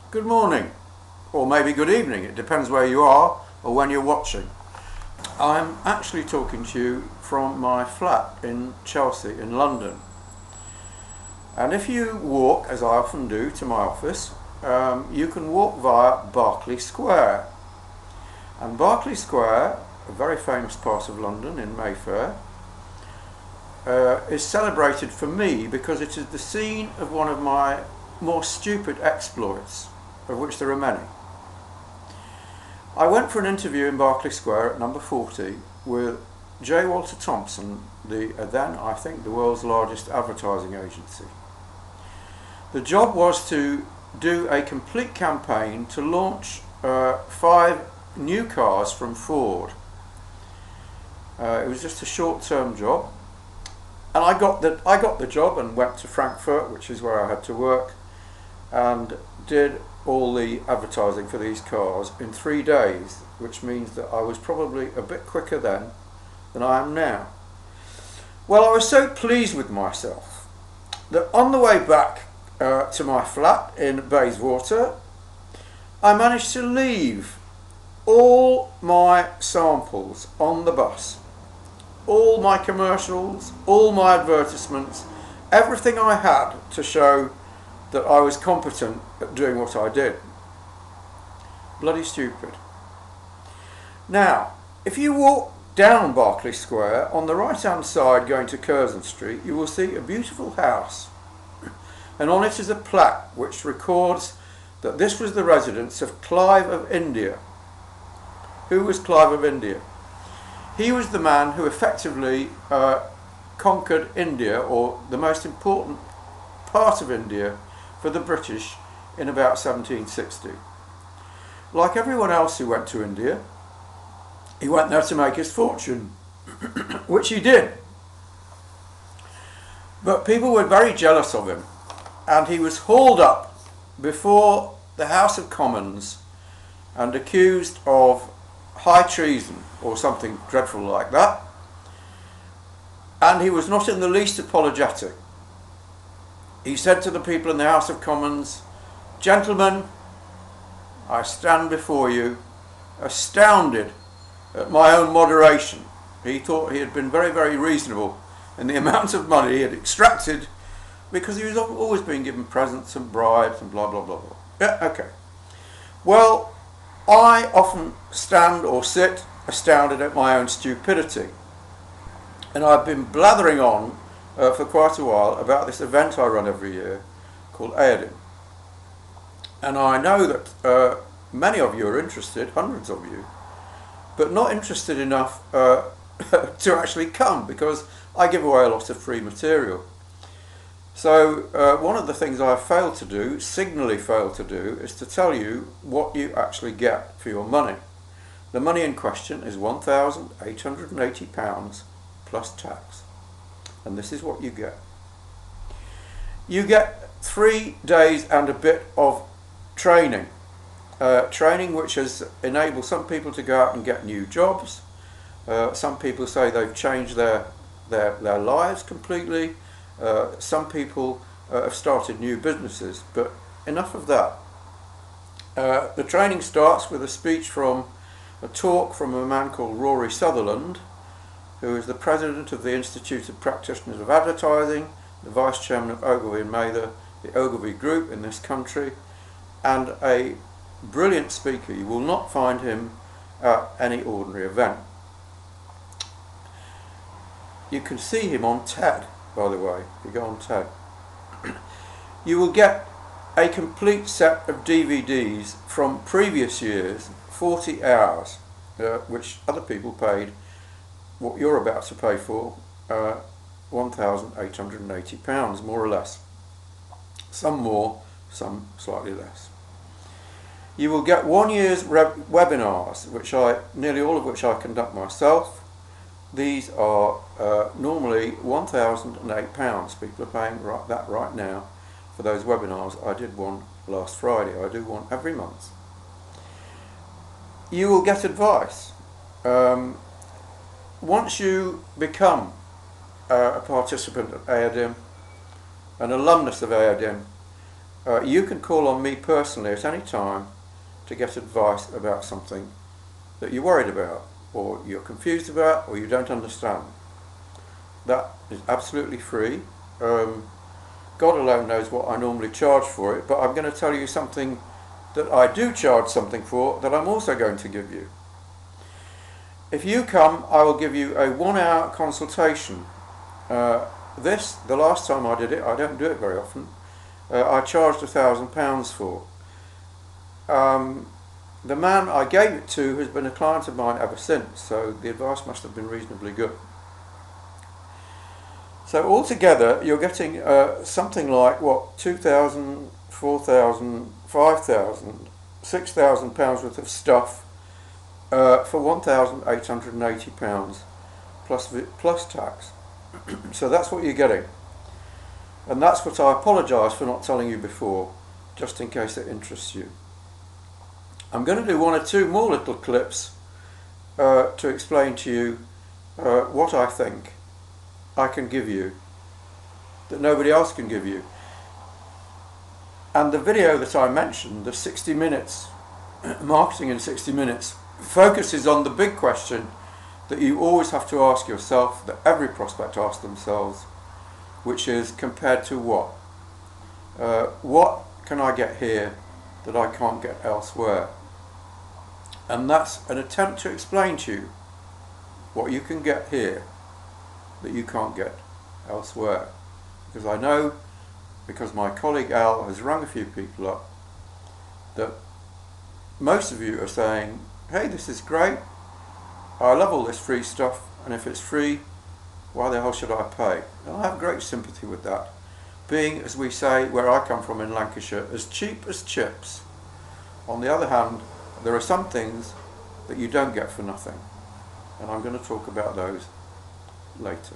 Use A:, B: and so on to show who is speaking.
A: Good morning, or maybe good evening, it depends where you are or when you're watching. I'm actually talking to you from my flat in Chelsea in London. And if you walk, as I often do, to my office, you can walk via Berkeley Square. And Berkeley Square, a very famous part of London in Mayfair, is celebrated for me because it is the scene of one of my more stupid exploits, of which there are many. I went for an interview in Berkeley Square at number 40 with J. Walter Thompson, then I think the world's largest advertising agency. The job was to do a complete campaign to launch 5 new cars from Ford. It was just a short-term job, and I got the job and went to Frankfurt, which is where I had to work, and did all the advertising for these cars in 3 days, which means that I was probably a bit quicker then than I am now. Well, I was so pleased with myself that on the way back to my flat in Bayswater, I managed to leave all my samples on the bus, all my commercials, all my advertisements, everything I had to show that I was competent at doing what I did. Bloody stupid. Now, if you walk down Berkeley Square, on the right hand side going to Curzon Street, you will see a beautiful house, and on it is a plaque which records that this was the residence of Clive of India. Who was Clive of India? He was the man who effectively conquered India, or the most important part of India, for the British in about 1760. Like everyone else who went to India, he went there to make his fortune, which he did. But people were very jealous of him, and he was hauled up before the House of Commons and accused of high treason or something dreadful like that, and he was not in the least apologetic. He said to the people in the House of Commons, "Gentlemen, I stand before you astounded at my own moderation." He thought he had been very, very reasonable in the amount of money he had extracted, because he was always being given presents and bribes and blah, blah, blah, blah. Yeah, okay. Well, I often stand or sit astounded at my own stupidity. And I've been blathering on for quite a while about this event I run every year called AODIM. And I know that many of you are interested, hundreds of you, but not interested enough to actually come, because I give away a lot of free material. So one of the things I've failed to do, signally failed to do, is to tell you what you actually get for your money. The money in question is £1,880 plus tax. And this is what you get. You get 3 days and a bit of training. Training which has enabled some people to go out and get new jobs. Some people say they've changed their lives completely. Some people have started new businesses, but enough of that. The training starts with a talk from a man called Rory Sutherland, who is the president of the Institute of Practitioners of Advertising, the vice chairman of Ogilvy and Mather, the Ogilvy Group in this country, and a brilliant speaker. You will not find him at any ordinary event. You can see him on TED, by the way, if you go on TED. You will get a complete set of DVDs from previous years, 40 hours, which other people paid what you're about to pay for, £1,880, more or less. Some more, some slightly less. You will get 1 year's webinars, nearly all of which I conduct myself. These are normally £1,008. People are paying that right now for those webinars. I did one last Friday. I do one every month. You will get advice. Once you become a participant of AODIM, an alumnus of AODIM, You can call on me personally at any time to get advice about something that you're worried about, or you're confused about, or you don't understand. That is absolutely free. God alone knows what I normally charge for it, but I'm going to tell you something that I do charge something for that I'm also going to give you. If you come, I will give you a 1 hour consultation. The last time I did it, I don't do it very often, I charged £1,000 for. The man I gave it to has been a client of mine ever since, so the advice must have been reasonably good. So altogether you're getting something like, what, £2,000, £4,000, £5,000, £6,000 worth of stuff for £1,880 plus tax. So that's what you're getting. And that's what I apologise for not telling you before, just in case it interests you. I'm going to do 1 or 2 more little clips to explain to you what I think I can give you that nobody else can give you. And the video that I mentioned, the 60 minutes, marketing in 60 minutes, focuses on the big question that you always have to ask yourself, that every prospect asks themselves, which is, compared to what? What can I get here that I can't get elsewhere? And that's an attempt to explain to you what you can get here that you can't get elsewhere. Because I know, because my colleague Al has rung a few people up, that most of you are saying, hey, this is great, I love all this free stuff, and if it's free, why the hell should I pay? And I have great sympathy with that, being, as we say, where I come from in Lancashire, as cheap as chips. On the other hand, there are some things that you don't get for nothing, and I'm going to talk about those later.